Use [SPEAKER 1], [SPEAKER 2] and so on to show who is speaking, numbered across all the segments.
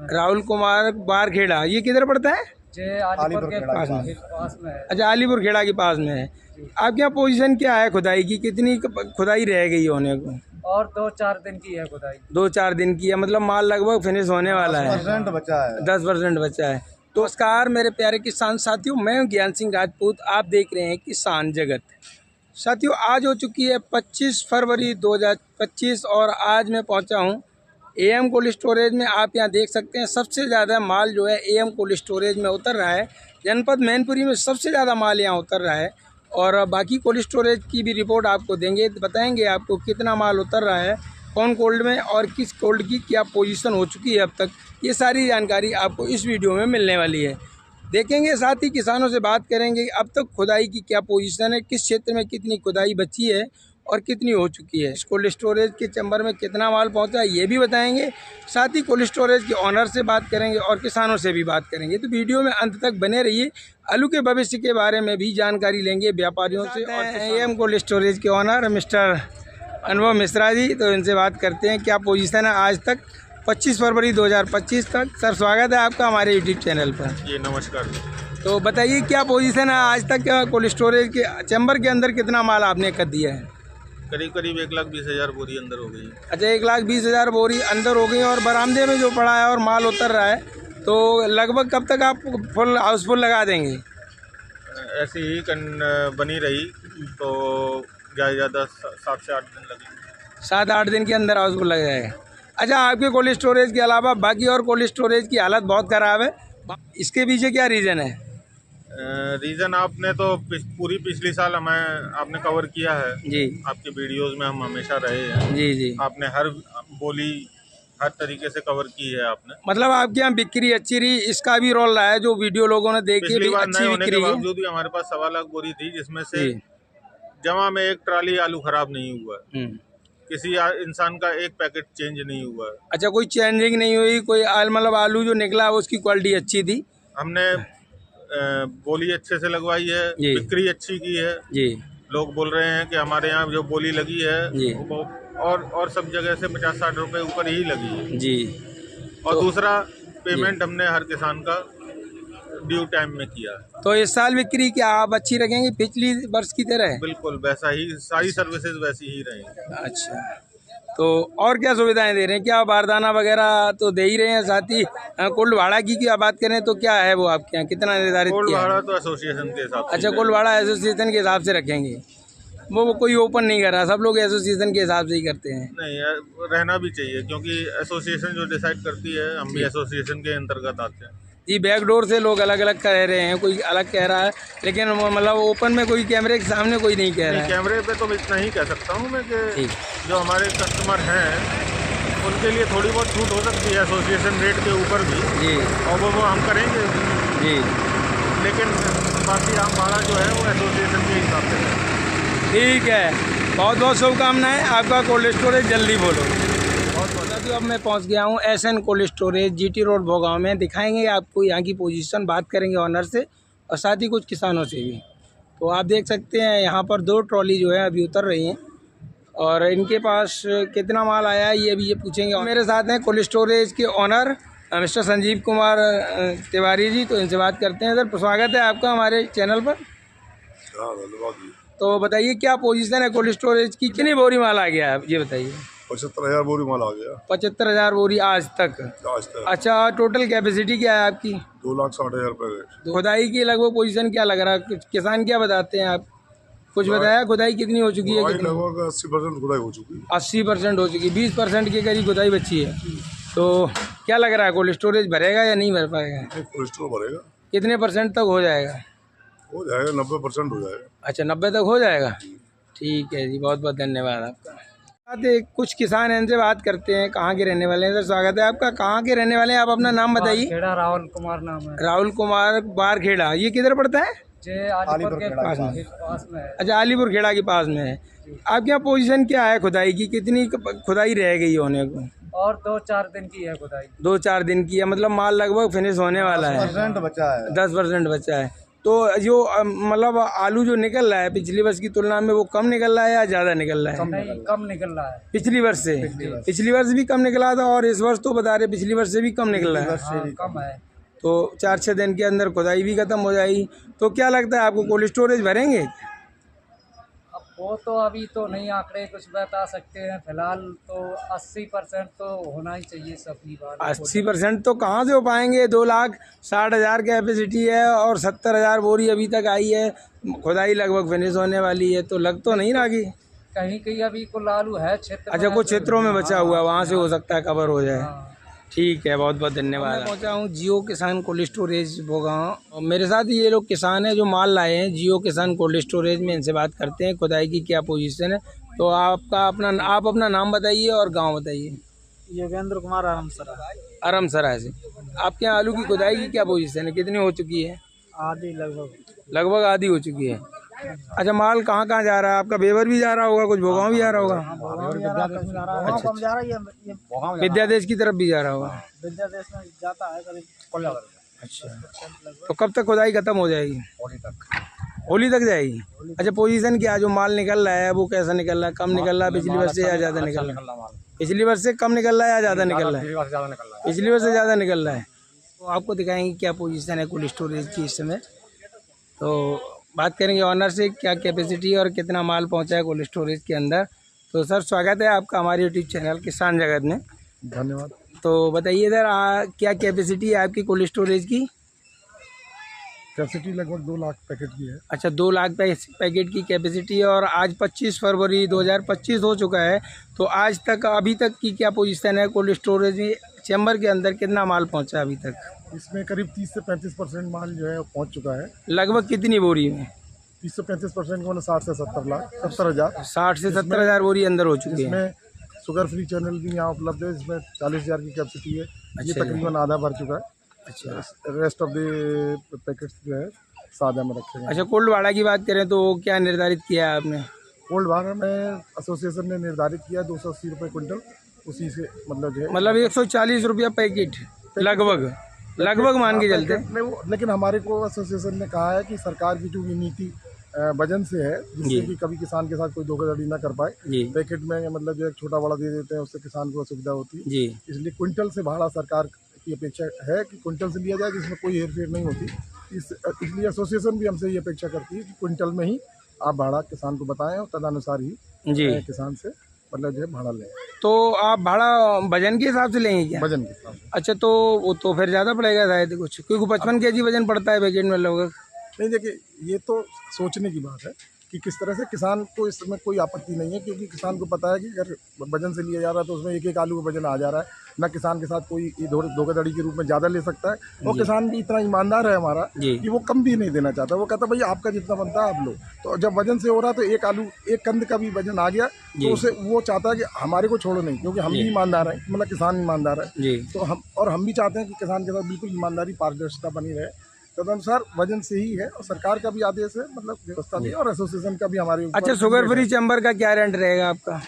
[SPEAKER 1] राहुल कुमार बारखेड़ा, ये किधर पड़ता है?
[SPEAKER 2] जे आलीपुर के
[SPEAKER 1] पास में।
[SPEAKER 2] पास में है।
[SPEAKER 1] अच्छा, अलीपुर खेड़ा के पास में है। आपके यहाँ पोजीशन क्या है खुदाई की? कितनी खुदाई रह गई होने को?
[SPEAKER 2] और 2-4 दिन की है खुदाई।
[SPEAKER 1] 2-4 दिन की है, मतलब माल लगभग फिनिश होने वाला है।
[SPEAKER 3] 10% बचा है।
[SPEAKER 1] 10% बचा है। तो नमस्कार मेरे प्यारे किसान साथियों, मैं हूं ज्ञान सिंह राजपूत। आप देख रहे हैं किसान जगत। साथियों, आज हो चुकी है 25 फरवरी 2025 और आज मैं पहुंचा हूं एएम कोल्ड स्टोरेज में। आप यहां देख सकते हैं सबसे ज़्यादा माल जो है एएम कोल्ड स्टोरेज में उतर रहा है। जनपद मैनपुरी में सबसे ज़्यादा माल यहाँ उतर रहा है और बाकी कोल्ड स्टोरेज की भी रिपोर्ट आपको देंगे, बताएंगे आपको कितना माल उतर रहा है, कौन कोल्ड में और किस कोल्ड की क्या पोजीशन हो चुकी है अब तक। ये सारी जानकारी आपको इस वीडियो में मिलने वाली है। देखेंगे, साथ ही किसानों से बात करेंगे अब तक खुदाई की क्या पोजीशन है, किस क्षेत्र में कितनी खुदाई बची है और कितनी हो चुकी है। कोल्ड स्टोरेज के चैम्बर में कितना माल पहुंचा है ये भी बताएंगे। साथ ही कोल्ड स्टोरेज के ऑनर से बात करेंगे और किसानों से भी बात करेंगे। तो वीडियो में अंत तक बने रहिए। आलू के भविष्य के बारे में भी जानकारी लेंगे व्यापारियों से और एएम कोल्ड स्टोरेज के ऑनर मिस्टर अनुभव मिश्रा जी। तो इनसे बात करते हैं क्या पोजीशन है आज तक 25 फरवरी 2025 तक। सर, स्वागत है आपका हमारे यूट्यूब चैनल पर।
[SPEAKER 4] जी नमस्कार।
[SPEAKER 1] तो बताइए क्या पोजीशन है आज तक कोल्ड स्टोरेज के चैम्बर के अंदर, कितना माल आपने कर दिया है?
[SPEAKER 4] करीब 1,20,000 बोरी अंदर हो गई।
[SPEAKER 1] अच्छा, 1,20,000 बोरी अंदर हो गई और बरामदे में जो पड़ा है और माल उतर रहा है, तो लगभग कब तक आप फुल हाउसफुल लगा देंगे?
[SPEAKER 4] ऐसी ही बनी रही तो ज़्यादा 7 से 8 दिन लगेंगे।
[SPEAKER 1] 7-8 दिन के अंदर हाउसफुल लग जाएगा। अच्छा, आपके कोल्ड स्टोरेज के अलावा बाकी और कोल्ड स्टोरेज की हालत बहुत ख़राब है, इसके पीछे क्या रीज़न है?
[SPEAKER 4] रीज़न आपने तो पूरी पिछली साल हमें आपने कवर किया है
[SPEAKER 1] जी,
[SPEAKER 4] आपके वीडियोस में हम हमेशा रहे हैं।
[SPEAKER 1] जी जी।
[SPEAKER 4] आपने हर बोली हर तरीके से कवर की है आपने।
[SPEAKER 1] मतलब आपके यहाँ बिक्री अच्छी रही, इसका भी रोल रहा है जो वीडियो लोगों ने देखी
[SPEAKER 4] पिछली बार
[SPEAKER 1] अच्छी
[SPEAKER 4] नहीं होने के
[SPEAKER 1] बिक्री है।
[SPEAKER 4] बावजूद भी हमारे पास 1.25 लाख बोरी थी, जिसमें से
[SPEAKER 1] जी।
[SPEAKER 4] जमा में एक ट्राली आलू खराब नहीं हुआ,
[SPEAKER 1] हम्म।
[SPEAKER 4] किसी इंसान का एक पैकेट चेंज नहीं हुआ।
[SPEAKER 1] अच्छा, कोई चेंजिंग नहीं हुई, कोई मतलब आलू जो निकला उसकी क्वालिटी अच्छी थी।
[SPEAKER 4] हमने बोली अच्छे से लगवाई है,
[SPEAKER 1] जी।
[SPEAKER 4] बिक्री अच्छी की है।
[SPEAKER 1] जी
[SPEAKER 4] लोग बोल रहे हैं कि हमारे यहाँ जो बोली लगी है
[SPEAKER 1] जी।
[SPEAKER 4] वो और सब जगह से 50-60 रुपए ऊपर ही लगी है।
[SPEAKER 1] जी।
[SPEAKER 4] और
[SPEAKER 1] तो
[SPEAKER 4] दूसरा पेमेंट हमने हर किसान का ड्यू टाइम में किया है।
[SPEAKER 1] तो इस साल बिक्री क्या आप अच्छी रखेंगे पिछली वर्ष की तरह?
[SPEAKER 4] बिल्कुल वैसा ही, सारी सर्विसेज वैसी ही रहेंगी।
[SPEAKER 1] अच्छा, तो और क्या सुविधाएं दे रहे हैं? क्या बारदाना वगैरह तो दे ही रहे हैं, साथ ही कोल्ड भाड़ा की क्या बात करें तो क्या है वो आपके यहाँ, कितना निर्धारित
[SPEAKER 4] कोल्ड
[SPEAKER 1] किया है?
[SPEAKER 4] भाड़ा तो एसोसिएशन के हिसाब से।
[SPEAKER 1] अच्छा, कोल्ड भाड़ा एसोसिएशन के हिसाब से रखेंगे, वो कोई ओपन नहीं कर रहा, सब लोग एसोसिएशन के हिसाब से ही करते हैं।
[SPEAKER 4] नहीं, रहना भी चाहिए क्योंकि एसोसिएशन जो डिसाइड करती है, हम भी एसोसिएशन के अंतर्गत आते हैं।
[SPEAKER 1] जी, बैकडोर से लोग अलग अलग कह रहे हैं, कोई अलग कह रहा है, लेकिन मतलब ओपन में कोई कैमरे के सामने कोई नहीं कह रहा है।
[SPEAKER 4] कैमरे पे तो इतना ही कह सकता हूँ मैं कि
[SPEAKER 1] ठीक।
[SPEAKER 4] जो हमारे कस्टमर हैं उनके लिए थोड़ी बहुत छूट हो सकती है एसोसिएशन रेट के ऊपर भी।
[SPEAKER 1] जी
[SPEAKER 4] और वो हम करेंगे
[SPEAKER 1] जी।
[SPEAKER 4] लेकिन बाकी आम भाड़ा जो है वो एसोसिएशन के हिसाब से है।
[SPEAKER 1] ठीक है, बहुत बहुत शुभकामनाएं, आपका कोल्ड स्टोरेज जल्दी बोलो। बहुत बहुत अभी अब मैं पहुंच गया हूं SN cold storage, GT road Bhogaon में। दिखाएंगे आपको यहाँ की पोजीशन, बात करेंगे ऑनर से और साथ ही कुछ किसानों से भी। तो आप देख सकते हैं यहाँ पर 2 ट्रॉली जो है अभी उतर रही हैं और इनके पास कितना माल आया है ये भी ये पूछेंगे। मेरे साथ हैं कोल्ड स्टोरेज के ऑनर मिस्टर संजीव कुमार तिवारी जी, तो इनसे बात करते हैं। सर, स्वागत है आपका हमारे चैनल पर। तो बताइए क्या पोजीशन है कोल्ड स्टोरेज की, कितनी बोरी माल आ गया है ये बताइए?
[SPEAKER 3] 75,000 बोरी माल आ गया
[SPEAKER 1] 75,000 बोरी आज तक।
[SPEAKER 3] आज तक।
[SPEAKER 1] अच्छा, टोटल कैपेसिटी क्या है आपकी?
[SPEAKER 3] 2,60,000 पैकेट।
[SPEAKER 1] खुदाई की लगभग पोजीशन क्या लग रहा है? कुछ किसान क्या बताते हैं आप, कुछ बताया खुदाई कितनी हो चुकी है? कितनी?
[SPEAKER 3] लगभग 80% खुदाई हो चुकी है।
[SPEAKER 1] 80% हो चुकी, 20% के करीब खुदाई बची है। तो क्या लग रहा है कोल्ड स्टोरेज भरेगा या नहीं भर पाएगा?
[SPEAKER 3] कोल्ड स्टोर भरेगा,
[SPEAKER 1] कितने % तक हो जाएगा?
[SPEAKER 3] हो जाएगा 90% हो जाएगा।
[SPEAKER 1] अच्छा, 90 तक हो जाएगा। ठीक है जी, बहुत बहुत धन्यवाद आपका। कुछ किसान हैं, इनसे बात करते हैं। कहाँ के रहने वाले हैं? सर, स्वागत है आपका। कहाँ के रहने वाले हैं आप? अपना नाम बताइए।
[SPEAKER 2] खेड़ा राहुल कुमार नाम है।
[SPEAKER 1] राहुल कुमार बारखेड़ा, ये किधर पड़ता है?
[SPEAKER 2] जे आलीपुर के
[SPEAKER 1] पास में।
[SPEAKER 2] पास में है।
[SPEAKER 1] अच्छा, अलीपुर खेड़ा के पास में है। आपके यहाँ पोजीशन क्या है खुदाई की? कितनी खुदाई रह गई होने को?
[SPEAKER 2] और 2-4 दिन की है खुदाई।
[SPEAKER 1] 2-4 दिन की है, मतलब माल लगभग फिनिश होने वाला है।
[SPEAKER 3] 10% बचा है।
[SPEAKER 1] 10% बचा है। तो जो मतलब आलू जो निकल रहा है पिछली वर्ष की तुलना में वो कम निकल रहा है या ज़्यादा निकल रहा है?
[SPEAKER 2] नहीं, कम निकल रहा है।
[SPEAKER 1] पिछली वर्ष से? पिछली वर्ष भी कम निकला था और इस वर्ष तो बता रहे पिछली वर्ष से भी कम निकल रहा है।
[SPEAKER 2] हाँ, कम है।
[SPEAKER 1] तो 4-6 दिन के अंदर खुदाई भी खत्म हो जाएगी। तो क्या लगता है आपको कोल्ड स्टोरेज भरेंगे?
[SPEAKER 2] अब वो तो अभी तो नहीं आंकड़े कुछ बता सकते हैं, फिलहाल तो 80% तो होना ही चाहिए सबकी बार।
[SPEAKER 1] 80% तो कहाँ से हो पाएंगे? 2,60,000 कैपेसिटी है और 70,000 बोरी अभी तक आई है। खुदाई लगभग फिनिश होने वाली है, तो लग तो नहीं रहा कि
[SPEAKER 2] कहीं कहीं अभी कुल आलू है क्षेत्र
[SPEAKER 1] अच्छा कुछ क्षेत्रों में बचा हुआ है, वहाँ से हो सकता है कवर हो जाए।
[SPEAKER 2] हाँ।
[SPEAKER 1] ठीक है, बहुत बहुत धन्यवाद। मैं पहुँचा हूँ जियो किसान कोल्ड स्टोरेज भोगांव और मेरे साथ ये लोग किसान हैं जो माल लाए हैं जियो किसान कोल्ड स्टोरेज में। इनसे बात करते हैं खुदाई की क्या पोजीशन है। तो आप अपना नाम बताइए और गांव बताइए।
[SPEAKER 2] योगेंद्र कुमार आरामसरा।
[SPEAKER 1] आरामसरा से। आपके यहाँ आलू की खुदाई की क्या पोजीशन है, कितनी हो चुकी है?
[SPEAKER 2] आधी
[SPEAKER 1] लगभग आधी हो चुकी है। अच्छा, माल कहाँ कहाँ जा रहा है आपका? बेवर भी जा रहा होगा, कुछ भोगांव भी जा रहा होगा? विद्यादेश की तरफ भी जा रहा होगा।
[SPEAKER 2] विद्यादेश में जाता है करीब।
[SPEAKER 1] अच्छा, तो कब तक खुदाई खत्म हो जाएगी? होली तक जाएगी। अच्छा, पोजीशन क्या जो माल निकल रहा है वो कैसा निकल रहा है? कम निकल रहा है पिछली वर्ष से या ज़्यादा निकल रहा है? पिछली वर्ष से कम निकल रहा है या ज़्यादा निकल रहा है? पिछली वर्ष से ज़्यादा निकल रहा है। तो आपको दिखाएंगे क्या पोजीशन है कोल्ड स्टोरेज की इस समय। तो बात करेंगे ऑनर से, क्या कैपेसिटी और कितना माल पहुंचा है कोल्ड स्टोरेज के अंदर। तो सर स्वागत है आपका हमारे यूट्यूब चैनल किसान जगत में।
[SPEAKER 3] धन्यवाद।
[SPEAKER 1] तो बताइए सर क्या कैपेसिटी है आपकी कोल्ड स्टोरेज की?
[SPEAKER 3] कैपेसिटी लगभग 2 लाख पैकेट की है।
[SPEAKER 1] अच्छा, 2 लाख पैकेट की कैपेसिटी है और आज 25 फरवरी 2025 हो चुका है। तो आज तक अभी तक की क्या पोजीशन है कोल्ड स्टोरेज में? चैम्बर के अंदर कितना माल पहुंचा अभी तक?
[SPEAKER 3] इसमें करीब 30 से 35% माल जो है पहुंच चुका है।
[SPEAKER 1] लगभग कितनी बोरी में?
[SPEAKER 3] 30 से 35% को 60 से 70,000
[SPEAKER 1] 60 से 70,000 बोरी अंदर हो चुकी है।
[SPEAKER 3] इसमें शुगर फ्री चैनल भी यहाँ उपलब्ध है, इसमें 40,000 की कैपेसिटी है। ये
[SPEAKER 1] अच्छा,
[SPEAKER 3] तकरीबन आधा भर चुका है।
[SPEAKER 1] अच्छा
[SPEAKER 3] रेस्ट ऑफ द पैकेट्स जो है सादा में रखे गए।
[SPEAKER 1] अच्छा, कोल्ड भाड़ा की बात करें तो क्या निर्धारित किया है आपने?
[SPEAKER 3] कोल्ड भाड़ा में एसोसिएशन ने निर्धारित किया 280 रुपये क्विंटल, उसी से मतलब जो है
[SPEAKER 1] 140 रुपया पैकेट लगभग मान के चलते
[SPEAKER 3] में वो। लेकिन हमारे को एसोसिएशन ने कहा है कि सरकार की जो नीति वजन से है, जिससे कि कभी किसान के साथ कोई धोखाधड़ी ना कर पाए। पैकेट में मतलब जो एक छोटा बड़ा दे देते हैं, उससे किसान को असुविधा होती है। इसलिए क्विंटल से भाड़ा सरकार की अपेक्षा है कि क्विंटल से लिया जाए, जिसमें कोई हेरफेर नहीं होती। इसलिए एसोसिएशन भी हमसे ये अपेक्षा करती है कि क्विंटल में ही आप भाड़ा किसान को बताएं और तदनुसार ही किसान से मतलब जो है भाड़ा लें।
[SPEAKER 1] तो आप भाड़ा वजन के हिसाब से लेंगे क्या?
[SPEAKER 3] वजन के हिसाब से।
[SPEAKER 1] अच्छा, तो वो तो फिर ज़्यादा पड़ेगा शायद कुछ, क्योंकि 55 kg वजन पड़ता है पैकेट में लगभग।
[SPEAKER 3] नहीं, देखिए ये तो सोचने की बात है कि किस तरह से किसान को इसमें कोई आपत्ति नहीं है, क्योंकि किसान को पता है कि अगर वजन से लिया जा रहा है तो उसमें एक एक आलू का वजन आ जा रहा है। ना किसान के साथ कोई धोखाधड़ी के रूप में ज़्यादा ले सकता है। और किसान भी इतना ईमानदार है हमारा कि वो कम भी नहीं देना चाहता। वो कहता भैया आपका जितना बनता है आप लो। तो जब वजन से हो रहा है तो एक कंद का भी वजन आ गया तो उसे वो चाहता है कि हमारे को छोड़ो नहीं, क्योंकि हम भी ईमानदार हैं, मतलब किसान ईमानदार है। तो हम भी चाहते हैं कि किसान के साथ बिल्कुल ईमानदारी पारदर्शिता बनी रहे। तदनुसार वजन से ही है और सरकार का भी आदेश है, मतलब व्यवस्था भी, और एसोसिएशन का भी हमारे।
[SPEAKER 1] अच्छा, शुगर फ्री चैम्बर का क्या रेंट रहेगा आपका?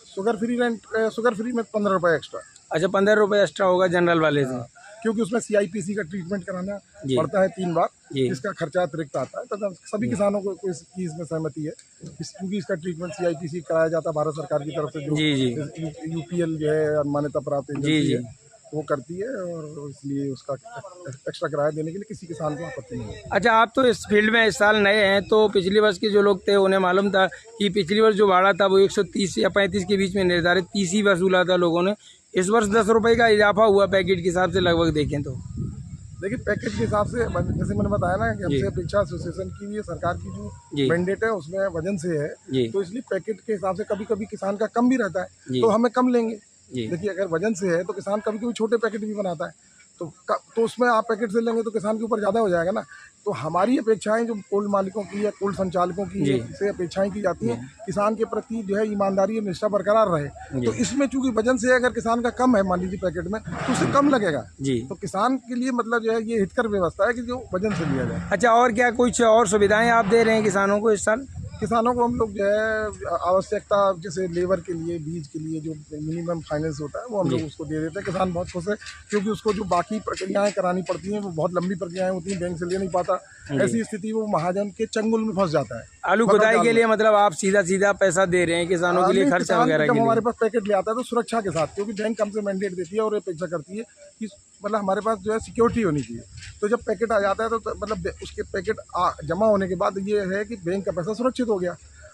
[SPEAKER 3] शुगर फ्री में 15 रुपये एक्स्ट्रा।
[SPEAKER 1] अच्छा, 15 रुपये एक्स्ट्रा होगा जनरल वाले से,
[SPEAKER 3] क्योंकि उसमें CIPC का ट्रीटमेंट कराना पड़ता है 3 बार, इसका खर्चा अतिरिक्त आता है। तथा सभी किसानों को इस चीज़ में सहमति है, क्योंकि इसका ट्रीटमेंट CIPC कराया जाता है भारत सरकार की तरफ से, जो UPL जो है मान्यता प्राप्त है वो करती है, और इसलिए उसका एक्स्ट्रा किराया देने के लिए किसी किसान को आपत्ति नहीं है।
[SPEAKER 1] अच्छा, आप तो इस फील्ड में इस साल नए हैं, तो पिछली वर्ष के जो लोग थे उन्हें मालूम था कि पिछली वर्ष जो भाड़ा था वो 130 या 35 के बीच में निर्धारित 30 ही वसूला था लोगों ने। इस वर्ष 10 रुपये का इजाफा हुआ पैकेट के हिसाब से लगभग देखें तो।
[SPEAKER 3] देखिए पैकेट के हिसाब से, जैसे मैंने बताया ना कि हमसे अपेक्षा एसोसिएशन की भी है, सरकार की जो मैंडेट है उसमें वजन से है, तो इसलिए पैकेट के हिसाब से कभी कभी किसान का कम भी रहता है तो हमें कम लेंगे। देखिए अगर वजन से है तो किसान कभी कभी छोटे पैकेट भी बनाता है, तो उसमें आप पैकेट से लेंगे तो किसान के ऊपर ज़्यादा हो जाएगा ना। तो हमारी अपेक्षाएं जो कोल्ड मालिकों की या कोल्ड संचालकों की से अपेक्षाएं की जाती हैं, किसान के प्रति जो है ईमानदारी और निष्ठा बरकरार रहे। तो इसमें चूंकि वजन से अगर किसान का कम है, मान लीजिए पैकेट में, तो उससे कम लगेगा। तो किसान के लिए मतलब जो है ये हितकर व्यवस्था है कि जो वजन से लिया जाए।
[SPEAKER 1] अच्छा, और क्या कुछ और सुविधाएं आप दे रहे हैं किसानों को इस साल?
[SPEAKER 3] किसानों को हम लोग जो है आवश्यकता जैसे लेबर के लिए, बीज के लिए जो मिनिमम फाइनेंस होता है वो हम लोग उसको दे देते हैं। किसान बहुत खुश है क्योंकि उसको जो बाकी प्रक्रियाएं करानी पड़ती हैं वो बहुत लंबी प्रक्रियाएं होती हैं, बैंक से ले नहीं पाता। ऐसी स्थिति वो महाजन के चंगुल में फंस जाता है।
[SPEAKER 1] आलू खुदाई के लिए मतलब आप सीधा पैसा दे रहे हैं किसानों के लिए, खर्चा वगैरह के लिए?
[SPEAKER 3] हमारे पास पैकेट ले आता है तो सुरक्षा के साथ, क्योंकि बैंक हमसे मैंडेट देती है और अपेक्षा करती है कि मतलब हमारे पास जो है सिक्योरिटी होनी चाहिए। तो जब पैकेट आ जाता है तो मतलब उसके पैकेट जमा होने के बाद ये है कि बैंक का पैसा सुरक्षित हो गया,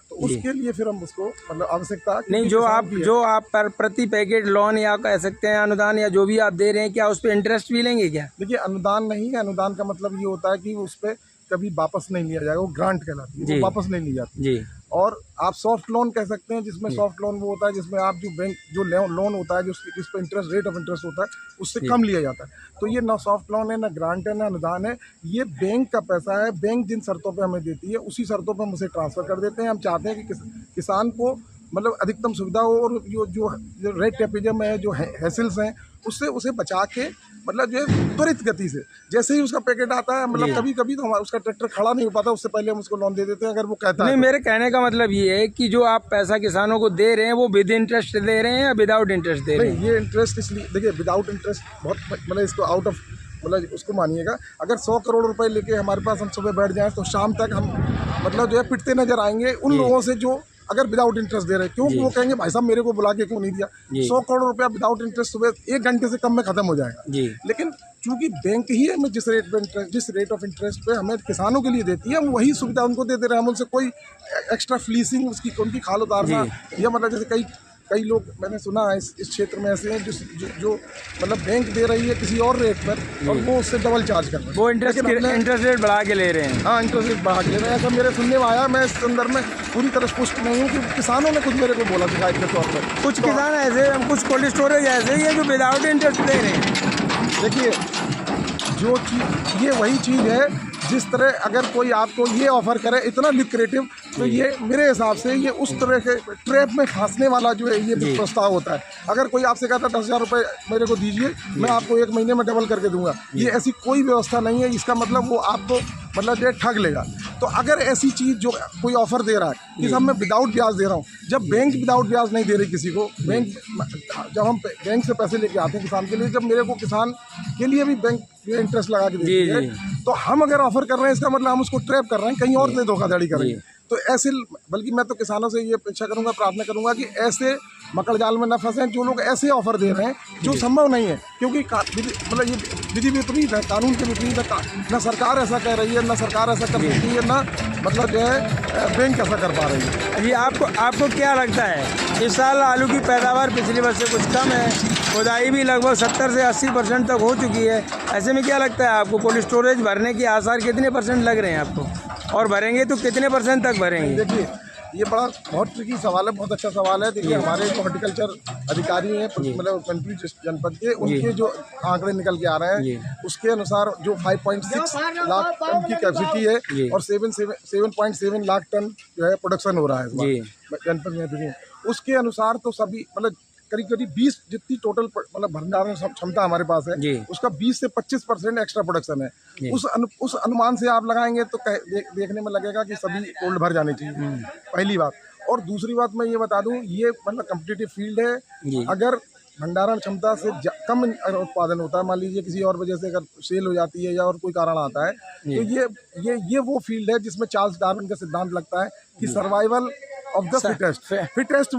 [SPEAKER 3] तो उसके लिए फिर हम उसको मतलब आवश्यकता
[SPEAKER 1] नहीं, जो आप पर प्रति पैकेट लोन या कह सकते हैं अनुदान या जो भी आप दे रहे हैं, क्या उस पर इंटरेस्ट भी लेंगे क्या?
[SPEAKER 3] देखिए, अनुदान नहीं है। अनुदान का मतलब ये होता है कि उस पर कभी वापस नहीं लिया जाएगा, वो ग्रांट कहलाती है, वो वापस नहीं ली जाती
[SPEAKER 1] जी।
[SPEAKER 3] और आप सॉफ्ट लोन कह सकते हैं, जिसमें सॉफ्ट लोन वो होता है जिसमें आप जो बैंक जो लोन होता है जिस पर इंटरेस्ट रेट ऑफ इंटरेस्ट होता है उससे कम लिया जाता है। तो ये ना सॉफ्ट लोन है, ना ग्रांट है, ना अनुदान है, ये बैंक का पैसा है। बैंक जिन शर्तों पे हमें देती है उसी शर्तों पे हम उसे ट्रांसफ़र कर देते हैं। हम चाहते हैं कि किसान को मतलब अधिकतम सुविधा हो और जो रेट टेपिज्म है, जो हैसल्स हैं, उससे उसे बचा के मतलब जो है त्वरित गति से जैसे ही उसका पैकेट आता है, मतलब कभी कभी तो हमारा उसका ट्रैक्टर खड़ा नहीं हो पाता, उससे पहले हम उसको लोन दे देते हैं अगर वो कहता है।
[SPEAKER 1] नहीं, मेरे कहने का मतलब ये है कि जो आप पैसा किसानों को दे रहे हैं वो विद इंटरेस्ट दे रहे हैं या विदाउट इंटरेस्ट दे रहे हैं?
[SPEAKER 3] नहीं, ये इंटरेस्ट इसलिए देखिए, विदाउट इंटरेस्ट बहुत मतलब इसको आउट ऑफ मतलब उसको मानिएगा। अगर 100 करोड़ रुपए लेके हमारे पास हम सुबह बैठ जाएं तो शाम तक हम मतलब जो है पिटते नजर आएंगे उन लोगों से जो अगर विदाउट इंटरेस्ट दे रहे हैं, क्योंकि वो कहेंगे भाई साहब मेरे को बुला के क्यों नहीं दिया। 100 करोड़ रुपया विदाउट इंटरेस्ट सुबह 1 घंटे से कम में खत्म हो जाएगा। लेकिन चूंकि बैंक ही हमें जिस रेट ऑफ इंटरेस्ट पे हमें किसानों के लिए देती है, हम वही सुविधा उनको दे रहे हैं। हम उनसे कोई एक्स्ट्रा फ्लीसिंग उनकी खाल उतारना या मतलब जैसे कई लोग मैंने सुना है इस क्षेत्र में ऐसे हैं जो मतलब बैंक दे रही है किसी और रेट पर और वो उससे डबल चार्ज कर रहे हैं,
[SPEAKER 1] वो इंटरेस्ट रेट बढ़ा के ले रहे हैं।
[SPEAKER 3] हाँ, इंटरेस्ट रेट बढ़ा के ले रहे हैं, ऐसा मेरे सुनने में आया। मैं इस संदर्भ में पूरी तरह पुष्ट नहीं हूँ क्योंकि किसानों ने खुद मेरे को बोला शिकायत के तौर पर।
[SPEAKER 1] कुछ किसान ऐसे, कुछ कोल्ड स्टोरेज ऐसे ही है जो विदाउट इंटरेस्ट दे रहे हैं।
[SPEAKER 3] देखिए, जो चीज़ ये वही चीज़ है जिस तरह अगर कोई आपको ये ऑफ़र करे इतना लिक्रेटिव, तो ये मेरे हिसाब से ये उस तरह के ट्रैप में फंसने वाला जो है ये प्रस्ताव होता है। अगर कोई आपसे कहता है 10,000 रुपये मेरे को दीजिए, मैं आपको 1 महीने में डबल करके दूंगा, ये ऐसी कोई व्यवस्था नहीं है। इसका मतलब वो आपको मतलब जो ठग लेगा। तो अगर ऐसी चीज़ जो कोई ऑफ़र दे रहा है कि साहब मैं विदाउट ब्याज दे रहा हूँ, जब बैंक विदाउट ब्याज नहीं दे रही किसी को, बैंक जब हम बैंक से पैसे लेके आते हैं किसान के लिए, जब मेरे को किसान के लिए भी बैंक इंटरेस्ट लगा के देती है, तो हम अगर ऑफ़र कर रहे हैं इसका मतलब हम उसको ट्रैप कर रहे हैं, कहीं और से धोखाधड़ी करेंगे। तो ऐसे, बल्कि मैं तो किसानों से ये अपेक्षा करूंगा, प्रार्थना करूंगा कि ऐसे मकड़ जाल में न फंसें जो लोग ऐसे ऑफर दे रहे हैं जो संभव नहीं है, क्योंकि मतलब ये विधि विपरीत है, कानून के विपरीत है। न सरकार ऐसा कह रही है, न सरकार ऐसा कर सकती है, न मतलब जो है बैंक ऐसा कर पा रही है।
[SPEAKER 1] जी, आपको क्या लगता है इस साल आलू की पैदावार पिछले वर्ष से कुछ कम है, खुदाई भी लगभग 70 से 80% तक हो चुकी है, ऐसे में क्या लगता है आपको कोल्ड स्टोरेज भरने के आसार कितने % लग रहे हैं आपको, और भरेंगे तो कितने % तक भरेंगे?
[SPEAKER 3] देखिए, ये बहुत ट्रिकी सवाल है, बहुत अच्छा सवाल है। देखिए, हमारे जो हॉर्टिकल्चर अधिकारी हैं मतलब कंट्री जनपद के, उनके जो आंकड़े निकल के आ रहे हैं उसके अनुसार जो 5.6 लाख टन की कैपेसिटी है और 7.7 लाख टन जो है प्रोडक्शन हो रहा है इस बार जनपद में, उसके अनुसार तो सभी मतलब करीब 20 जितनी टोटल मतलब भंडारण क्षमता हमारे पास है, उसका 20 से 25% एक्स्ट्रा प्रोडक्शन है। उस अनुमान से आप लगाएंगे तो देखने में लगेगा कि सभी कोल्ड भर जाने चाहिए, पहली बात। और दूसरी बात मैं ये बता दूं, ये मतलब कम्पिटिटिव फील्ड है। अगर भंडारण क्षमता से कम उत्पादन होता है, मान लीजिए किसी और वजह से अगर सेल हो जाती है या और कोई कारण आता है, तो ये वो फील्ड है जिसमें चार्ल्स डार्विन का सिद्धांत लगता है कि survival of the fittest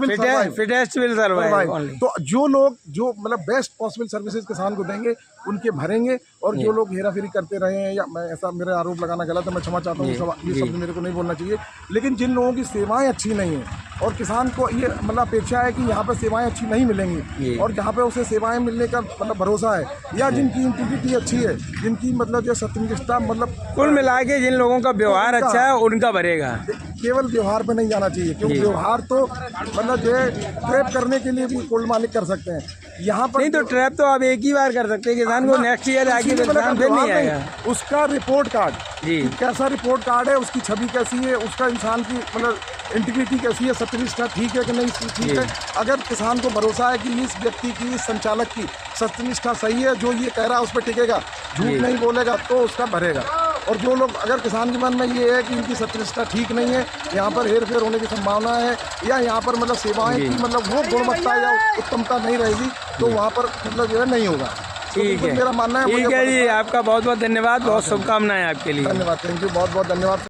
[SPEAKER 3] will survive. तो जो लोग जो मतलब बेस्ट पॉसिबल सर्विसेज किसान को देंगे उनके भरेंगे, और जो लोग हेराफेरी करते रहे हैं, या मैं ऐसा मेरे आरोप लगाना गलत है, मैं क्षमा चाहता हूँ, ये शब्द मेरे को नहीं बोलना चाहिए, लेकिन जिन लोगों की सेवाएं अच्छी नहीं हैं और किसान को ये मतलब अपेक्षा है कि यहाँ पर सेवाएं अच्छी नहीं मिलेंगी, और जहाँ पे उसे सेवाएं मिलने का मतलब भरोसा है, या जिनकी इंटीग्रिटी अच्छी है, जिनकी मतलब जो सत्यनिष्ठा मतलब
[SPEAKER 1] कुल मिला के जिन लोगों का व्यवहार अच्छा है उनका भरेगा।
[SPEAKER 3] केवल व्यवहार पे नहीं जाना चाहिए, क्योंकि व्यवहार तो मतलब जो है ट्रैप करने के लिए भी कोल्ड मालिक कर सकते हैं। यहाँ पर
[SPEAKER 1] नहीं तो ट्रैप तो आप एक ही बार कर सकते हैं, किसान को नेक्स्ट ईयर आगे फिर नहीं आएगा।
[SPEAKER 3] उसका रिपोर्ट कार्ड कैसा रिपोर्ट कार्ड है, उसकी छवि कैसी है, उसका इंसान की मतलब इंटीग्रिटी कैसी है, सत्यनिष्ठा ठीक है कि नहीं ठीक है। अगर किसान को भरोसा है कि इस व्यक्ति की, इस संचालक की सत्यनिष्ठा सही है, जो ये कह रहा है उस पर टिकेगा, झूठ नहीं बोलेगा, तो उसका भरेगा। और जो लोग अगर किसान के मन में ये है कि इनकी सत्यनिष्ठा ठीक नहीं है, यहाँ पर हेर फेर होने की संभावना है, या यहाँ पर मतलब सेवाएं की मतलब वो गुणवत्ता या उत्तमता नहीं रहेगी, तो वहाँ पर मतलब जो है नहीं होगा।
[SPEAKER 1] ठीक है,
[SPEAKER 3] मेरा मानना है।
[SPEAKER 1] ठीक है जी, आपका बहुत बहुत धन्यवाद, बहुत शुभकामनाएं आपके लिए।
[SPEAKER 3] धन्यवाद, थैंक यू, बहुत बहुत धन्यवाद।